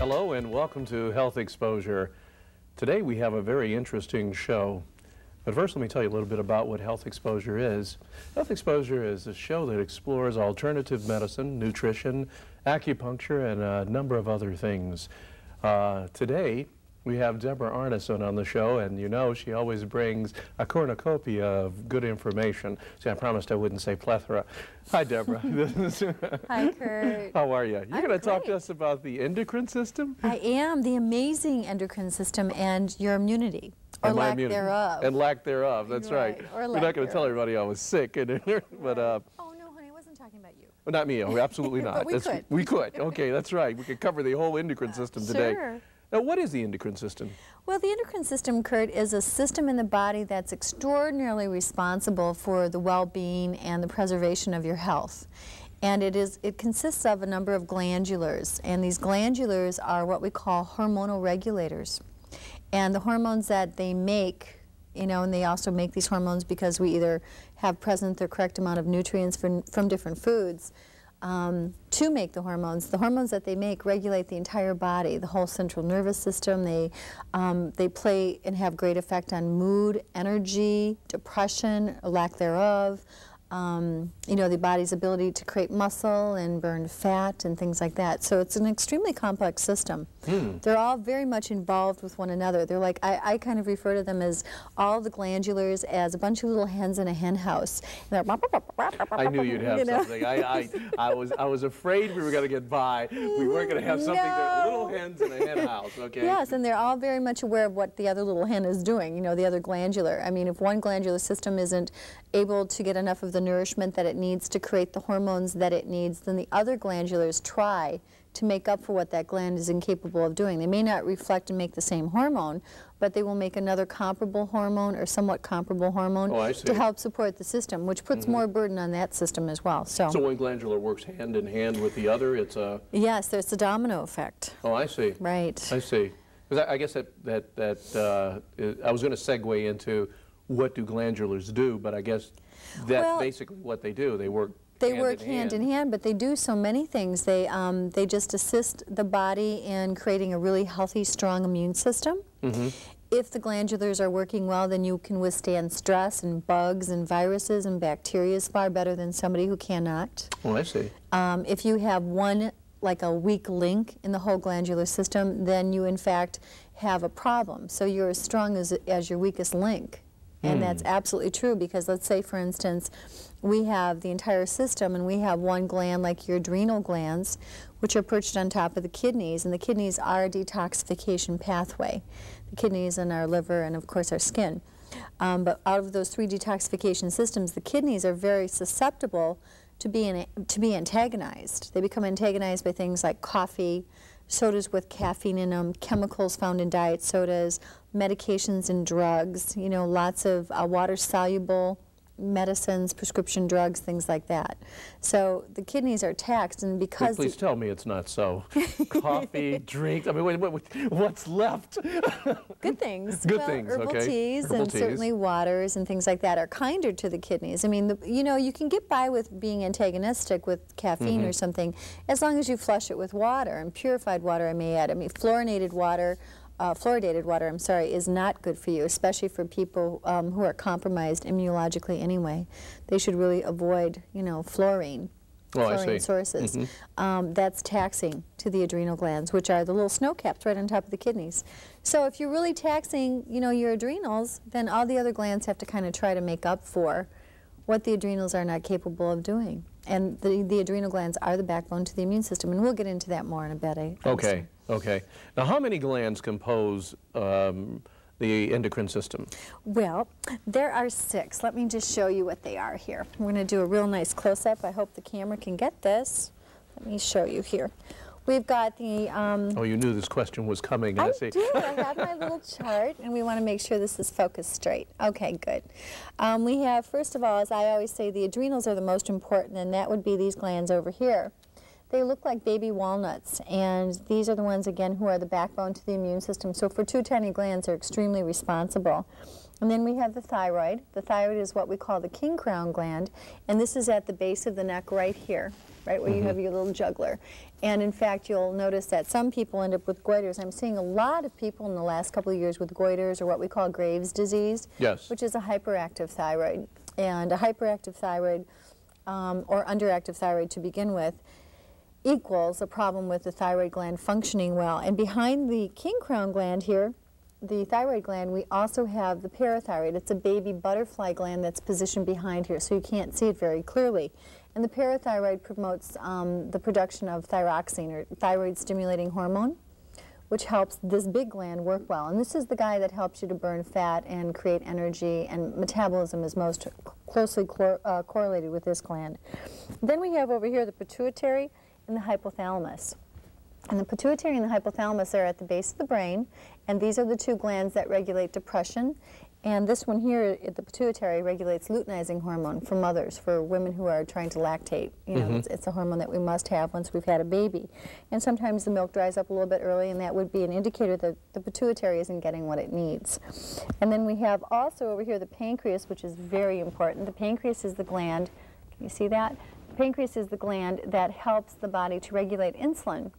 Hello and welcome to Health Exposure. Today we have a very interesting show. But first let me tell you a little bit about what Health Exposure is. Health Exposure is a show that explores alternative medicine, nutrition, acupuncture, and a number of other things. Today we have Deborah Arneson on the show, and you know she always brings a cornucopia of good information. See, I promised I wouldn't say plethora. Hi, Deborah. Hi, Kurt. How are you? You're going to talk to us about the endocrine system? I am. The amazing endocrine system and your immunity. Or lack thereof. And lack thereof, that's right. Or We're not going to tell everybody I was sick. But, oh, no, honey, I wasn't talking about you. Well, not me. Oh, absolutely not. But we could. We could. Okay, that's right. We could cover the whole endocrine system today. Sure. Now, what is the endocrine system? Well, the endocrine system, Kurt, is a system in the body that's extraordinarily responsible for the well-being and the preservation of your health. And it consists of a number of glandulars, and these glandulars are what we call hormonal regulators. And the hormones that they make, you know, and they also make these hormones because we either have present the correct amount of nutrients from different foods to make the hormones. The hormones that they make regulate the entire body, the whole central nervous system. They play and have great effect on mood, energy, depression, or lack thereof. You know, the body's ability to create muscle and burn fat and things like that. So it's an extremely complex system. They're all very much involved with one another. They're like, I kind of refer to them as all the glandulars as a bunch of little hens in a hen house. And I knew you'd have something. I was afraid we were going to get by. We weren't going to have something that little hens in a hen house, okay? Yes, and they're all very much aware of what the other little hen is doing, you know, the other glandular. I mean, if one glandular system isn't able to get enough of the nourishment that it needs to create the hormones that it needs, then the other glandulars try to make up for what that gland is incapable of doing. They may not reflect and make the same hormone, but they will make another comparable hormone or somewhat comparable hormone to help support the system, which puts more burden on that system as well. So one glandular works hand in hand with the other? It's a... Yes, there's a domino effect. Oh, I see. Right. I see. Because I guess I was going to segue into what do glandulars do, but I guess that's basically what they do. They work hand in hand, but they do so many things. They just assist the body in creating a really healthy, strong immune system. If the glandulars are working well, then you can withstand stress and bugs and viruses and bacteria far better than somebody who cannot. Oh, I see. If you have one, like a weak link in the whole glandular system, then you in fact have a problem. So you're as strong as your weakest link. And that's absolutely true, because let's say, for instance, we have the entire system and we have one gland like your adrenal glands, which are perched on top of the kidneys, and the kidneys are a detoxification pathway. The kidneys and our liver and of course our skin. But out of those three detoxification systems, the kidneys are very susceptible to be antagonized. They become antagonized by things like coffee, sodas with caffeine in them, chemicals found in diet sodas, medications and drugs, you know, lots of water-soluble medicines, prescription drugs, things like that. So the kidneys are taxed, and because... Please tell me it's not so. Coffee, drink, I mean, what's left? Good things. Good things, herbal teas and certainly waters and things like that are kinder to the kidneys. I mean, you know, you can get by with being antagonistic with caffeine or something as long as you flush it with water, and purified water, I may add. I mean, fluoridated water, I'm sorry, is not good for you, especially for people who are compromised immunologically anyway. They should really avoid, you know, fluorine sources. That's taxing to the adrenal glands, which are the little snow caps right on top of the kidneys. So if you're really taxing, you know, your adrenals, then all the other glands have to kind of try to make up for what the adrenals are not capable of doing. And the adrenal glands are the backbone to the immune system, and we'll get into that more in a bit. Okay. Now, how many glands compose the endocrine system? Well, there are 6. Let me just show you what they are here. We're going to do a real nice close-up. I hope the camera can get this. Let me show you here. We've got the... oh, you knew this question was coming, I see. do. I have my little chart, and we want to make sure this is focused straight. Okay, good. We have, first of all, as I always say, the adrenals are the most important, and that would be these glands over here. They look like baby walnuts, and these are the ones, again, who are the backbone to the immune system. So for 2 tiny glands, they're extremely responsible. And then we have the thyroid. The thyroid is what we call the king crown gland, and this is at the base of the neck right here. right, where you have your little jugular. And in fact, you'll notice that some people end up with goiters. I'm seeing a lot of people in the last couple of years with goiters, or what we call Graves' disease, which is a hyperactive thyroid. And a hyperactive thyroid, or underactive thyroid to begin with, equals a problem with the thyroid gland functioning well. And behind the king crown gland here, the thyroid gland, we also have the parathyroid. It's a baby butterfly gland that's positioned behind here, so you can't see it very clearly. And the parathyroid promotes the production of thyroxine, or thyroid stimulating hormone, which helps this big gland work well. And this is the guy that helps you to burn fat and create energy, and metabolism is most closely correlated with this gland. Then we have over here the pituitary and the hypothalamus. And the pituitary and the hypothalamus are at the base of the brain, and these are the two glands that regulate depression. And this one here, the pituitary, regulates luteinizing hormone for mothers, for women who are trying to lactate. You know, it's a hormone that we must have once we've had a baby. And sometimes the milk dries up a little bit early, and that would be an indicator that the pituitary isn't getting what it needs. And then we have also over here the pancreas, which is very important. The pancreas is the gland, can you see that? The pancreas is the gland that helps the body to regulate insulin.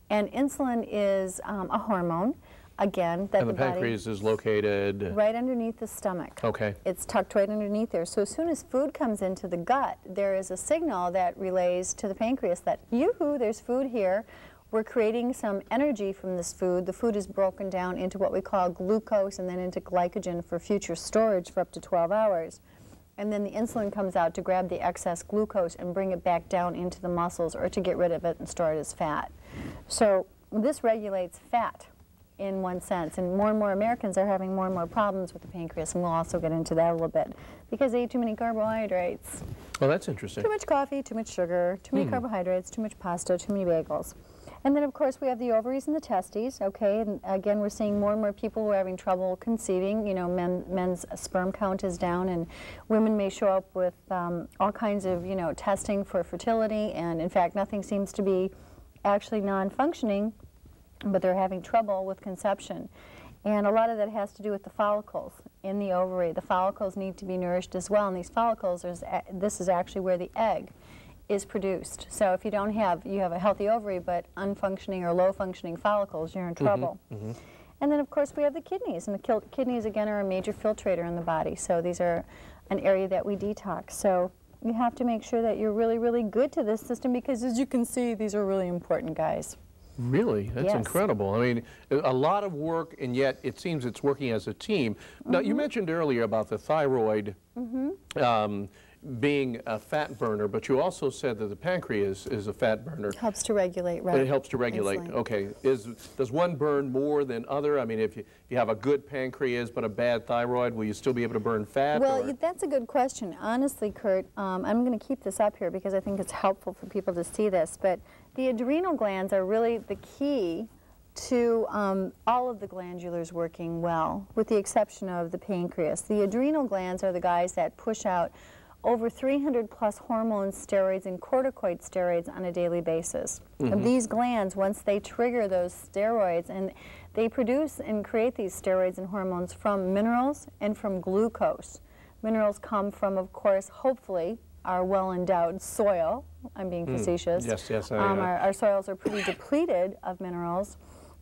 And insulin is a hormone, again, that and the pancreas is located right underneath the stomach. Okay. It's tucked right underneath there. So as soon as food comes into the gut, there is a signal that relays to the pancreas that, yoo-hoo, there's food here. We're creating some energy from this food. The food is broken down into what we call glucose and then into glycogen for future storage for up to 12 hours. And then the insulin comes out to grab the excess glucose and bring it back down into the muscles, or to get rid of it and store it as fat. So this regulates fat in one sense, and more Americans are having more and more problems with the pancreas, and we'll also get into that a little bit, because they eat too many carbohydrates. Well, that's interesting. Too much coffee, too much sugar, too many carbohydrates, too much pasta, too many bagels. And then, of course, we have the ovaries and the testes, okay? And again, we're seeing more and more people who are having trouble conceiving. You know, men's sperm count is down, and women may show up with all kinds of, you know, testing for fertility, and in fact, nothing seems to be actually non-functioning, but they're having trouble with conception. And a lot of that has to do with the follicles in the ovary. The follicles need to be nourished as well, and these follicles, this is actually where the egg is produced. So if you don't have, you have a healthy ovary but unfunctioning or low functioning follicles, you're in trouble. And then of course we have the kidneys, and the kidneys again are a major filtrator in the body, so these are an area that we detox. So you have to make sure that you're really, really good to this system, because as you can see, these are really important, guys. Really? That's incredible. I mean, a lot of work, and yet it seems it's working as a team. Now, you mentioned earlier about the thyroid being a fat burner, but you also said that the pancreas is a fat burner. Helps to regulate, right? But it helps to regulate. Insulin. Okay. Does one burn more than other? I mean, if you have a good pancreas but a bad thyroid, will you still be able to burn fat? Well, that's a good question. Honestly, Kurt, I'm going to keep this up here because I think it's helpful for people to see this, but the adrenal glands are really the key to all of the glandulars working well, with the exception of the pancreas. The adrenal glands are the guys that push out over 300 plus hormones, steroids, and corticoid steroids on a daily basis. And these glands, once they trigger those steroids, and they produce and create these steroids and hormones from minerals and from glucose. Minerals come from, of course, hopefully, our well-endowed soil. I'm being facetious. Yes, yes. Our soils are pretty depleted of minerals.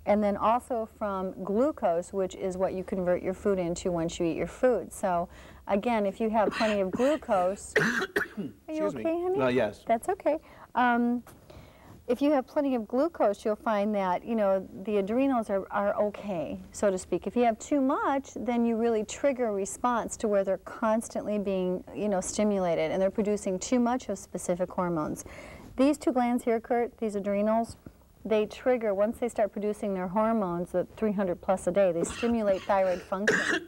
And then also from glucose, which is what you convert your food into once you eat your food. So again, if you have plenty of glucose, are you okay, honey? Yes. That's okay. If you have plenty of glucose, you'll find that, you know, the adrenals are okay, so to speak. If you have too much, then you really trigger a response to where they're constantly being, you know, stimulated, and they're producing too much of specific hormones. These two glands here, Kurt, these adrenals, they trigger, once they start producing their hormones, the 300 plus a day, they stimulate thyroid function.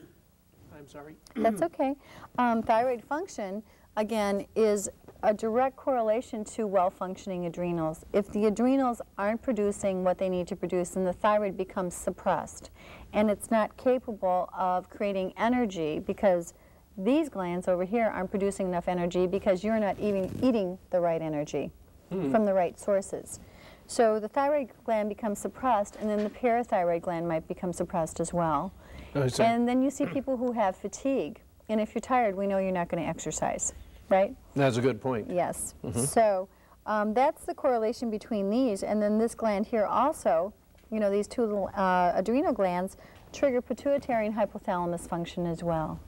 I'm sorry. That's okay. Thyroid function, again, is a direct correlation to well-functioning adrenals. If the adrenals aren't producing what they need to produce, then the thyroid becomes suppressed. And it's not capable of creating energy, because these glands over here aren't producing enough energy because you're not even eating the right energy from the right sources. So the thyroid gland becomes suppressed, and then the parathyroid gland might become suppressed as well. And then you see people who have fatigue. And if you're tired, we know you're not going to exercise, right? That's a good point. Yes. So That's the correlation between these, and then this gland here also, you know, these two little adrenal glands trigger pituitary and hypothalamus function as well.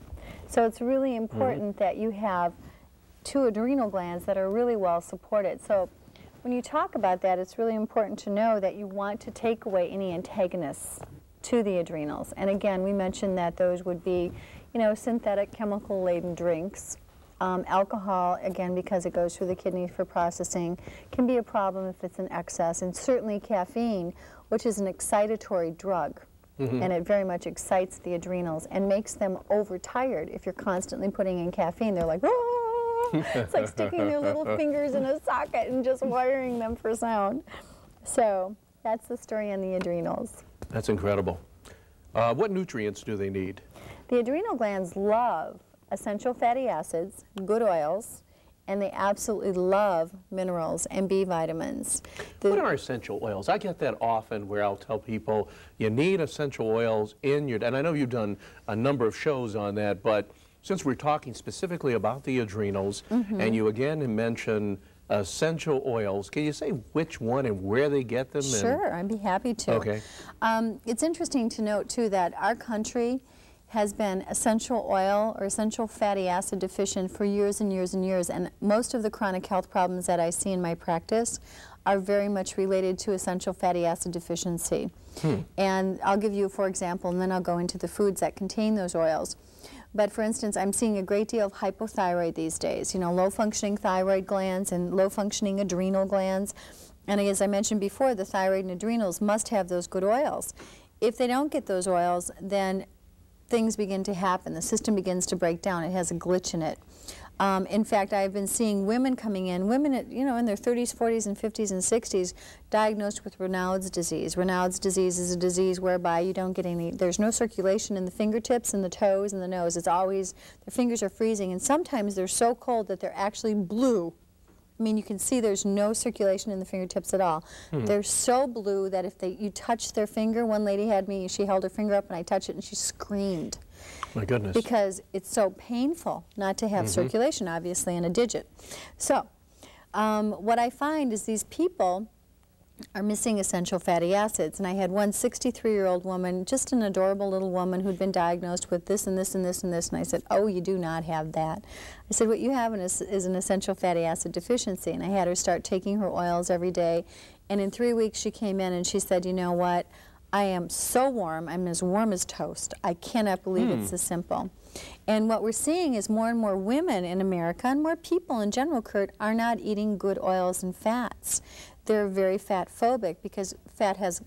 So it's really important that you have two adrenal glands that are really well supported. So when you talk about that, it's really important to know that you want to take away any antagonists to the adrenals. And again, we mentioned that those would be, you know, synthetic chemical-laden drinks. Alcohol, again, because it goes through the kidney for processing, can be a problem if it's in excess. And certainly caffeine, which is an excitatory drug, and it very much excites the adrenals and makes them overtired. If you're constantly putting in caffeine, they're like, "Whoa!" It's like sticking their little fingers in a socket and just wiring them for sound. So that's the story on the adrenals. That's incredible. What nutrients do they need? The adrenal glands love essential fatty acids, good oils, and they absolutely love minerals and B vitamins. What are essential oils? I get that often where I'll tell people you need essential oils in your, and I know you've done a number of shows on that, but since we're talking specifically about the adrenals, and you again mention essential oils, can you say which one and where they get them? Sure, I'd be happy to. Okay. It's interesting to note too that our country has been essential oil or essential fatty acid deficient for years and years and years, and most of the chronic health problems that I see in my practice are very much related to essential fatty acid deficiency. And I'll give you, for example, and then I'll go into the foods that contain those oils. But for instance, I'm seeing a great deal of hypothyroid these days, you know, low-functioning thyroid glands and low-functioning adrenal glands. And as I mentioned before, the thyroid and adrenals must have those good oils. If they don't get those oils, then things begin to happen. The system begins to break down. It has a glitch in it. In fact, I've been seeing women coming in, women at, you know, in their 30s, 40s, and 50s and 60s, diagnosed with Raynaud's disease. Raynaud's disease is a disease whereby you don't get any, there's no circulation in the fingertips and the toes and the nose. It's always, their fingers are freezing, and sometimes they're so cold that they're actually blue. I mean, you can see there's no circulation in the fingertips at all. They're so blue that if you touch their finger, one lady had me, she held her finger up and I touched it and she screamed. My goodness. Because it's so painful not to have circulation, obviously, in a digit. So, what I find is these people are missing essential fatty acids. And I had one 63-year-old woman, just an adorable little woman who'd been diagnosed with this and this and this and this. And I said, oh, you do not have that. I said, what you have is an essential fatty acid deficiency. And I had her start taking her oils every day. And in 3 weeks, she came in and she said, you know what? I am so warm. I'm as warm as toast. I cannot believe it's this simple. And what we're seeing is more and more women in America, and more people in general, Kurt, are not eating good oils and fats. They're very fat phobic because fat has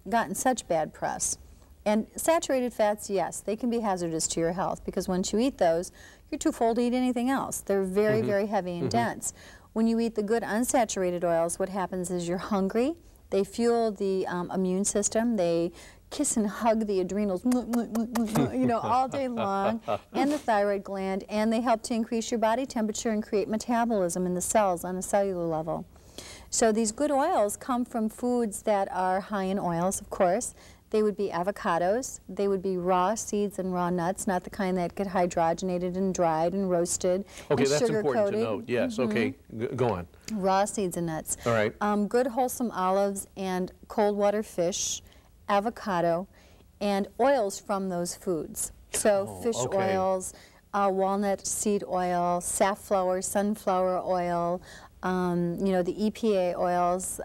gotten such bad press. And saturated fats, yes, they can be hazardous to your health because once you eat those, you're too full to eat anything else. They're very, very heavy and dense. When you eat the good unsaturated oils, what happens is you're hungry. They fuel the immune system. They kiss and hug the adrenals, you know, all day long, and the thyroid gland, and they help to increase your body temperature and create metabolism in the cells on a cellular level. So these good oils come from foods that are high in oils, of course. They would be avocados. They would be raw seeds and raw nuts, not the kind that get hydrogenated and dried and roasted and that's sugar-coated. important to note. Yes, okay, go on. Raw seeds and nuts. All right. Good wholesome olives and cold water fish, avocado, and oils from those foods. So fish oils, walnut seed oil, safflower, sunflower oil, you know, the EPA oils,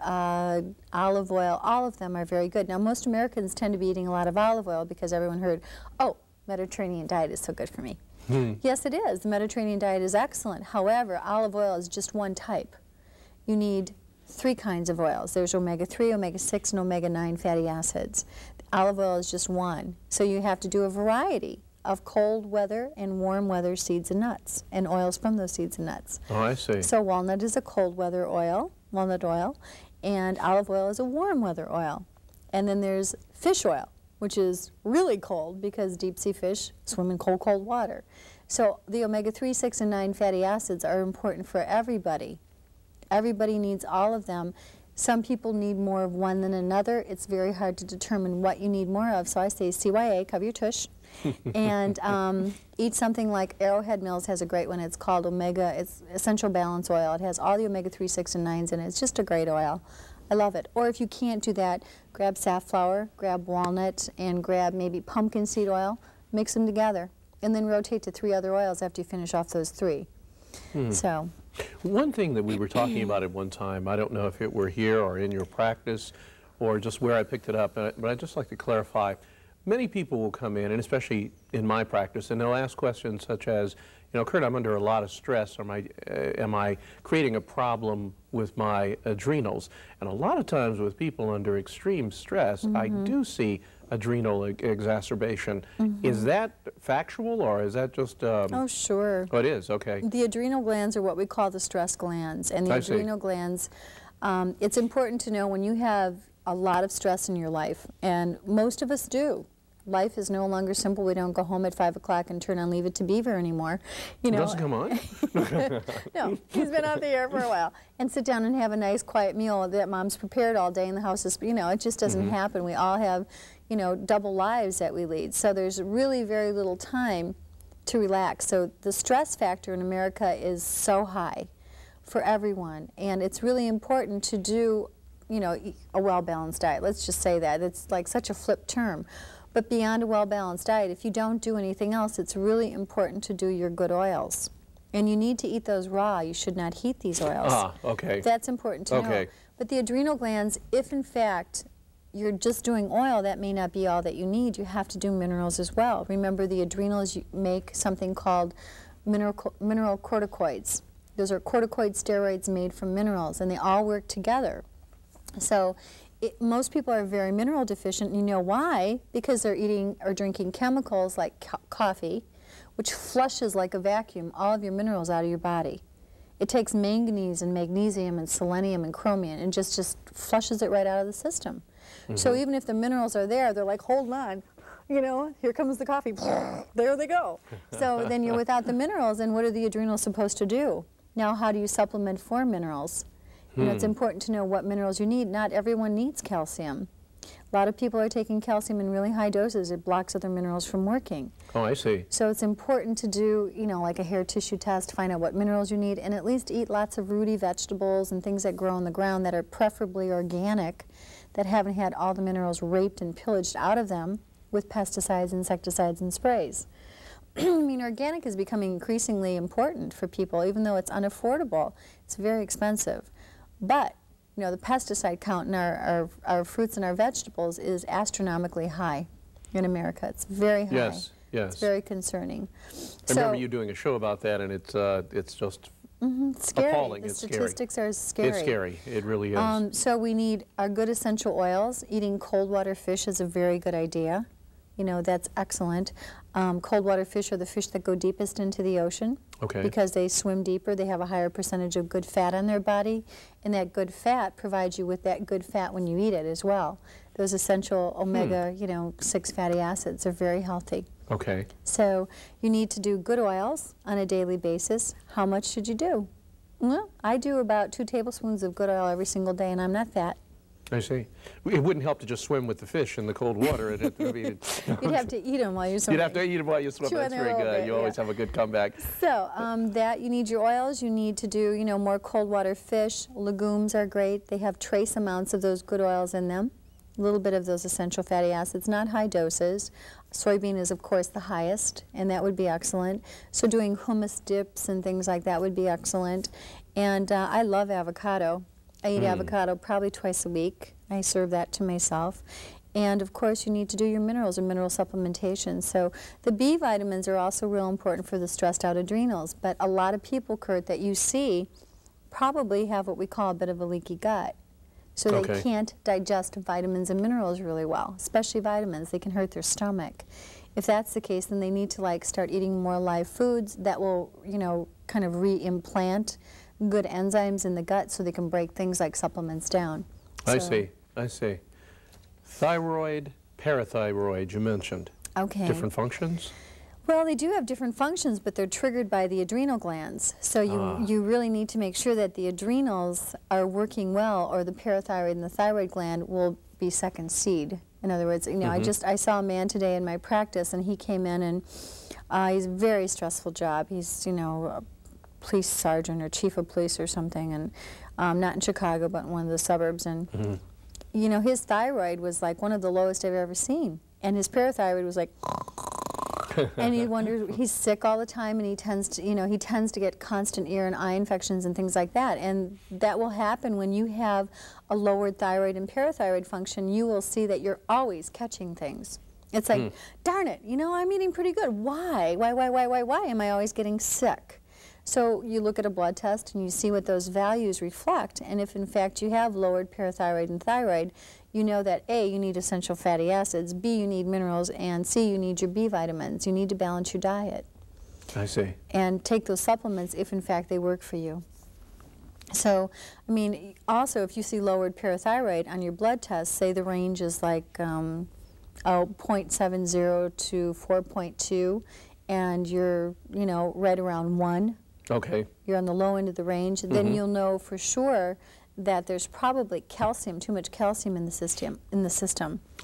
olive oil, all of them are very good. Now, most Americans tend to be eating a lot of olive oil because everyone heard, oh, Mediterranean diet is so good for me. Yes, it is. The Mediterranean diet is excellent. However, olive oil is just one type. You need 3 kinds of oils. There's omega-3, omega-6, and omega-9 fatty acids. Olive oil is just one. So you have to do a variety of cold weather and warm weather seeds and nuts, and oils from those seeds and nuts. Oh, I see. So walnut is a cold weather oil, walnut oil, and olive oil is a warm weather oil. And then there's fish oil, which is really cold because deep sea fish swim in cold, cold water. So the omega-3, 6, and 9 fatty acids are important for everybody. Everybody needs all of them Some people need more of one than another. It's very hard to determine what you need more of. So I say CYA, cover your tush, and eat something like Arrowhead Mills has a great one. It's called Omega. It's Essential Balance Oil. It has all the omega-3, 6, and 9s in it. It's just a great oil. I love it. Or if you can't do that, grab safflower, grab walnut, and grab maybe pumpkin seed oil. Mix them together, and then rotate to 3 other oils after you finish off those 3. So. One thing that we were talking about at one time, I don't know if it were here or in your practice or just where I picked it up, but I'd just like to clarify. Many people will come in, and especially in my practice, and they'll ask questions such as, you know, Kurt, I'm under a lot of stress. Am I creating a problem with my adrenals? And a lot of times with people under extreme stress, I do see adrenal exacerbation. Is that factual, or is that just... Oh, sure. Oh, it is, okay. The adrenal glands are what we call the stress glands. And the adrenal glands, it's important to know when you have a lot of stress in your life, and most of us do. Life is no longer simple. We don't go home at 5 o'clock and turn on Leave It to Beaver anymore. You know, it doesn't come on? No, he's been off the air for a while. And sit down and have a nice quiet meal that mom's prepared all day in the house. Is, you know, it just doesn't happen. We all have, you know, double lives that we lead. So there's really very little time to relax. So the stress factor in America is so high for everyone. And it's really important to do, you know, a well-balanced diet. Let's just say that. It's like such a flipped term. But beyond a well-balanced diet, if you don't do anything else, it's really important to do your good oils. And you need to eat those raw. You should not heat these oils. Ah, okay. That's important to know. But the adrenal glands, if in fact you're just doing oil, that may not be all that you need. You have to do minerals as well. Remember, the adrenals make something called mineral corticoids. Those are corticoid steroids made from minerals, and they all work together. So most people are very mineral deficient, and you know why? Because they're eating or drinking chemicals like coffee, which flushes like a vacuum all of your minerals out of your body. It takes manganese and magnesium and selenium and chromium and just flushes it right out of the system. So even if the minerals are there, they're like, hold on, you know, here comes the coffee, there they go. So then you're without the minerals, and what are the adrenals supposed to do? Now, how do you supplement for minerals? You know, it's important to know what minerals you need. Not everyone needs calcium. A lot of people are taking calcium in really high doses. It blocks other minerals from working. Oh, I see. So it's important to do, you know, like a hair tissue test, find out what minerals you need, and at least eat lots of rooty vegetables and things that grow on the ground that are preferably organic, that haven't had all the minerals raped and pillaged out of them with pesticides, insecticides, and sprays. I mean, organic is becoming increasingly important for people, even though it's unaffordable. It's very expensive. But, you know, the pesticide count in our fruits and our vegetables is astronomically high in America. It's very high. Yes, yes. It's very concerning. I remember you doing a show about that, and it's just scary. appalling. The It's statistics scary. are scary. It's scary. It really is. So we need our good essential oils. Eating cold water fish is a very good idea. You know, that's excellent. Cold water fish are the fish that go deepest into the ocean. Okay. Because they swim deeper, they have a higher percentage of good fat on their body, and that good fat provides you with that good fat when you eat it as well. Those essential omega, you know, 6 fatty acids are very healthy. Okay. So you need to do good oils on a daily basis. How much should you do? Well, I do about 2 tablespoons of good oil every single day, and I'm not fat. I see. It wouldn't help to just swim with the fish in the cold water. You'd have to eat them while you're swimming. You'd have to eat them while you swim. That's very good. You always have a good comeback. So that you need your oils. You need to do, you know, more cold water fish. Legumes are great. They have trace amounts of those good oils in them. A little bit of those essential fatty acids, not high doses. Soybean is, of course, the highest, and that would be excellent. So doing hummus dips and things like that would be excellent. And I love avocado. I eat avocado probably twice a week. I serve that to myself. And of course, you need to do your minerals and mineral supplementation. So the B vitamins are also real important for the stressed out adrenals. But a lot of people, Kurt, that you see probably have what we call a bit of a leaky gut. So they can't digest vitamins and minerals really well, especially vitamins. They can hurt their stomach. If that's the case, then they need to like start eating more live foods that will, you know, kind of re-implant good enzymes in the gut so they can break things like supplements down. I see. I see. Thyroid, parathyroid, you mentioned. Okay. Different functions? Well, they do have different functions, but they're triggered by the adrenal glands. So you really need to make sure that the adrenals are working well, or the parathyroid and the thyroid gland will be second seed. In other words, you know, I saw a man today in my practice, and he came in, and he's a very stressful job. He's, you know, a police sergeant or chief of police or something, and not in Chicago, but in one of the suburbs. And you know, his thyroid was like one of the lowest I've ever seen, and his parathyroid was like. And he wonders, he's sick all the time, and he tends to, you know, he tends to get constant ear and eye infections and things like that. And that will happen when you have a lowered thyroid and parathyroid function. You will see that you're always catching things. It's like, darn it, you know, I'm eating pretty good. Why am I always getting sick? So you look at a blood test and you see what those values reflect, and if in fact you have lowered parathyroid and thyroid, you know that A, you need essential fatty acids, B, you need minerals, and C, you need your B vitamins. You need to balance your diet. I see. And take those supplements if in fact they work for you. So, I mean, also if you see lowered parathyroid on your blood test, say the range is like 0.70 to 4.2, and you're, you know, right around 1. Okay. You're on the low end of the range, then you'll know for sure that there's probably calcium, too much calcium in the system.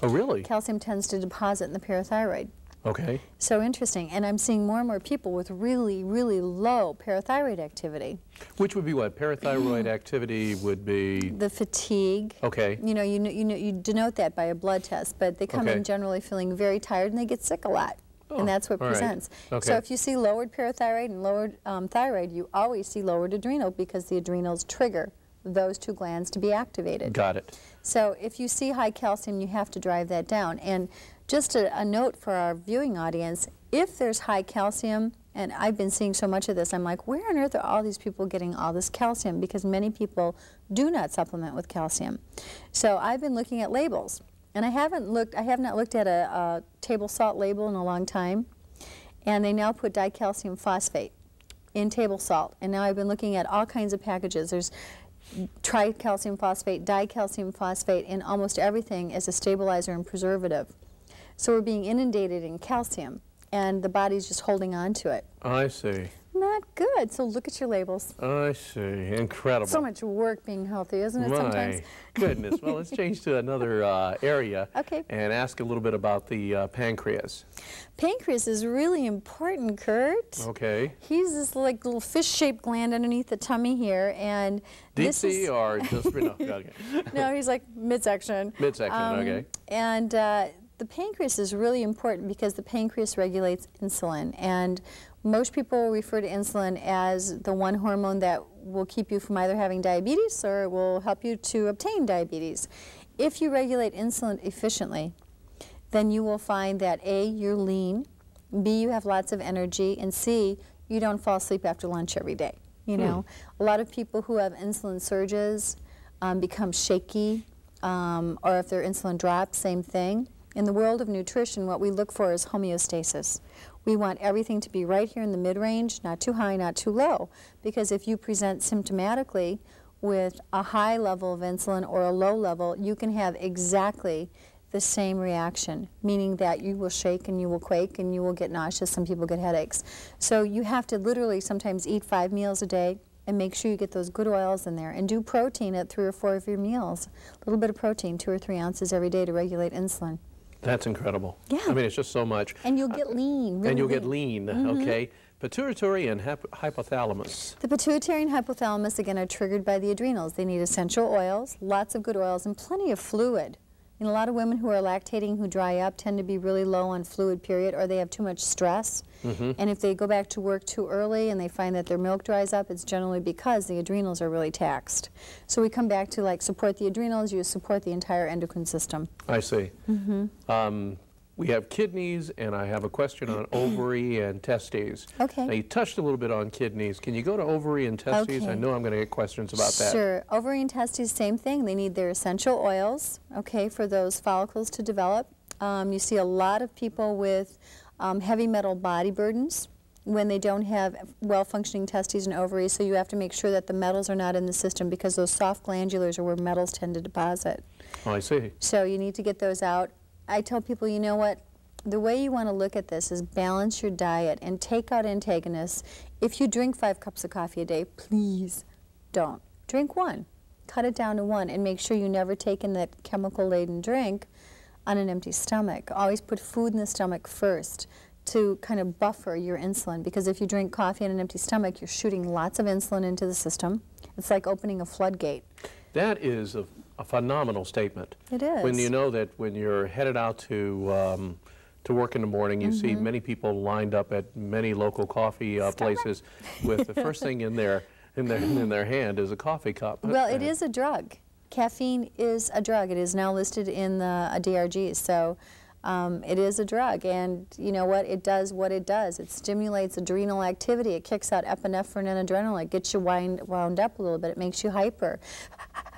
Oh, really? Calcium tends to deposit in the parathyroid. Okay. So interesting. And I'm seeing more and more people with really, really low parathyroid activity. Which would be what? Parathyroid activity would be? The fatigue. Okay. You know, you denote that by a blood test, but they come in generally feeling very tired, and they get sick a lot. And that's what presents. Okay. So if you see lowered parathyroid and lowered thyroid, you always see lowered adrenal, because the adrenals trigger those two glands to be activated. Got it. So if you see high calcium, you have to drive that down. And just a note for our viewing audience, if there's high calcium, and I've been seeing so much of this, I'm like, where on earth are all these people getting all this calcium? Because many people do not supplement with calcium. So I've been looking at labels. And I have not looked at a table salt label in a long time, and they now put dicalcium phosphate in table salt. And now I've been looking at all kinds of packages. There's tricalcium phosphate, dicalcium phosphate, in almost everything as a stabilizer and preservative. So we're being inundated in calcium, and the body's just holding on to it. I see. Not good. So look at your labels. I see. Incredible. So much work being healthy, isn't it, sometimes? My goodness. Well, let's change to another area and ask a little bit about the pancreas. Pancreas is really important, Kurt. Okay. He's this like little fish-shaped gland underneath the tummy here, and deep sea or just no? Okay. No, he's like midsection. Midsection. Okay. And the pancreas is really important because the pancreas regulates insulin, and most people refer to insulin as the one hormone that will keep you from either having diabetes or will help you to obtain diabetes. If you regulate insulin efficiently, then you will find that A, you're lean, B, you have lots of energy, and C, you don't fall asleep after lunch every day. You know, a lot of people who have insulin surges become shaky, or if their insulin drops, same thing. In the world of nutrition, what we look for is homeostasis. We want everything to be right here in the mid-range, not too high, not too low, because if you present symptomatically with a high level of insulin or a low level, you can have exactly the same reaction, meaning that you will shake and you will quake and you will get nauseous. Some people get headaches. So you have to literally sometimes eat 5 meals a day and make sure you get those good oils in there, and do protein at 3 or 4 of your meals. A little bit of protein, 2 or 3 ounces every day to regulate insulin. That's incredible. Yeah. I mean, it's just so much. And you'll get lean. Really and you'll lean. get lean, okay. Pituitary and hypothalamus. The pituitary and hypothalamus, again, are triggered by the adrenals. They need essential oils, lots of good oils, and plenty of fluid. And a lot of women who are lactating, who dry up, tend to be really low on fluid, period, or they have too much stress. And if they go back to work too early and they find that their milk dries up, it's generally because the adrenals are really taxed. So we come back to, like, support the adrenals, you support the entire endocrine system. I see. We have kidneys, and I have a question on ovary and testes. Okay. Now, you touched a little bit on kidneys. Can you go to ovary and testes? Okay. I know I'm going to get questions about that. Sure. Ovary and testes, same thing. They need their essential oils, okay, for those follicles to develop. You see a lot of people with heavy metal body burdens when they don't have well-functioning testes and ovaries, so you have to make sure that the metals are not in the system, because those soft glandulars are where metals tend to deposit. Oh, I see. So you need to get those out. I tell people, you know what, The way you want to look at this is balance your diet and take out antagonists. If you drink 5 cups of coffee a day, please don't. Drink 1. Cut it down to 1 and make sure you never take in that chemical-laden drink on an empty stomach. Always put food in the stomach first to kind of buffer your insulin, because if you drink coffee on an empty stomach, you're shooting lots of insulin into the system. It's like opening a floodgate. That is a phenomenal statement. It is. When you know that when you're headed out to work in the morning, you see many people lined up at many local coffee places with the first thing in their hand is a coffee cup. Well, it is a drug. Caffeine is a drug. It is now listed in the DRGs, so it is a drug. And you know what? It does what it does. It stimulates adrenal activity. It kicks out epinephrine and adrenaline. It gets you wound up a little bit. It makes you hyper.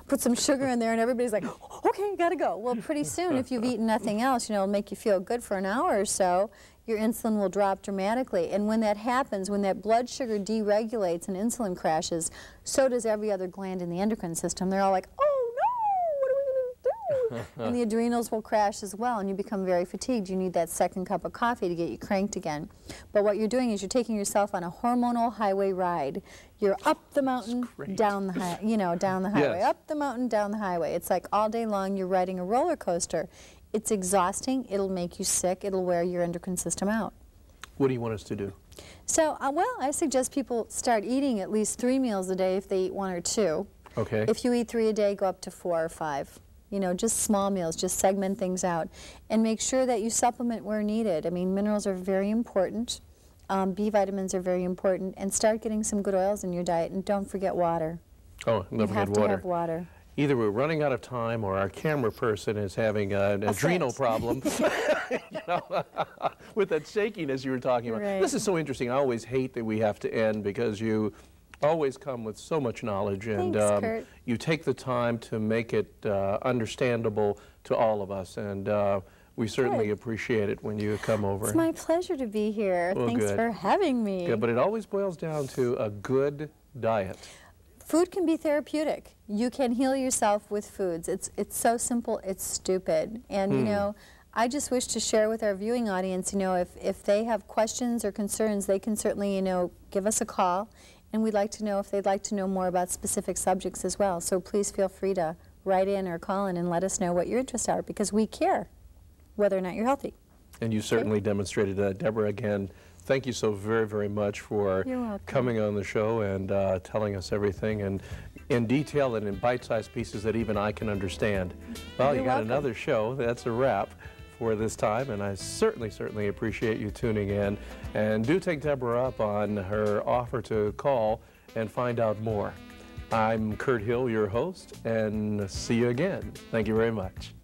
Put some sugar in there and everybody's like, okay, gotta go. Well, pretty soon, if you've eaten nothing else, you know, it'll make you feel good for an hour or so. Your insulin will drop dramatically. And when that happens, when that blood sugar deregulates and insulin crashes, so does every other gland in the endocrine system. They're all like, oh no, what are we going to do? And the adrenals will crash as well, and you become very fatigued. You need that second cup of coffee to get you cranked again. But what you're doing is you're taking yourself on a hormonal highway ride. You're up the mountain, down the down the highway, Yes. up the mountain, down the highway. It's like all day long you're riding a roller coaster. It's exhausting, it'll make you sick, it'll wear your endocrine system out. What do you want us to do? So, well, I suggest people start eating at least 3 meals a day if they eat 1 or 2. Okay. If you eat 3 a day, go up to 4 or 5. You know, just small meals, just segment things out. And make sure that you supplement where needed. I mean, minerals are very important. B vitamins are very important. And start getting some good oils in your diet. And don't forget water. Oh, never You forget have to water. have water. Either we're running out of time or our camera person is having an adrenal problem you know, with that shakiness you were talking about. Right. This is so interesting. I always hate that we have to end because you always come with so much knowledge, and Thanks, Kurt. you take the time to make it understandable to all of us, and we certainly Good. appreciate it when you come over. It's my pleasure to be here. Well, Thanks good. for having me. Yeah, but it always boils down to a good diet. Food can be therapeutic. You can heal yourself with foods. It's so simple, it's stupid. And you know, I just wish to share with our viewing audience, you know, if they have questions or concerns, they can certainly, you know, give us a call. And we'd like to know if they'd like to know more about specific subjects as well. So please feel free to write in or call in and let us know what your interests are, because we care whether or not you're healthy. And you certainly demonstrated that. Deborah, again, thank you so very, very much for You're welcome. coming on the show and telling us everything and in detail and in bite-sized pieces that even I can understand. Well, You're you got welcome. another show. That's a wrap for this time, and I certainly appreciate you tuning in. And do take Deborah up on her offer to call and find out more. I'm Kurt Hill, your host, and see you again. Thank you very much.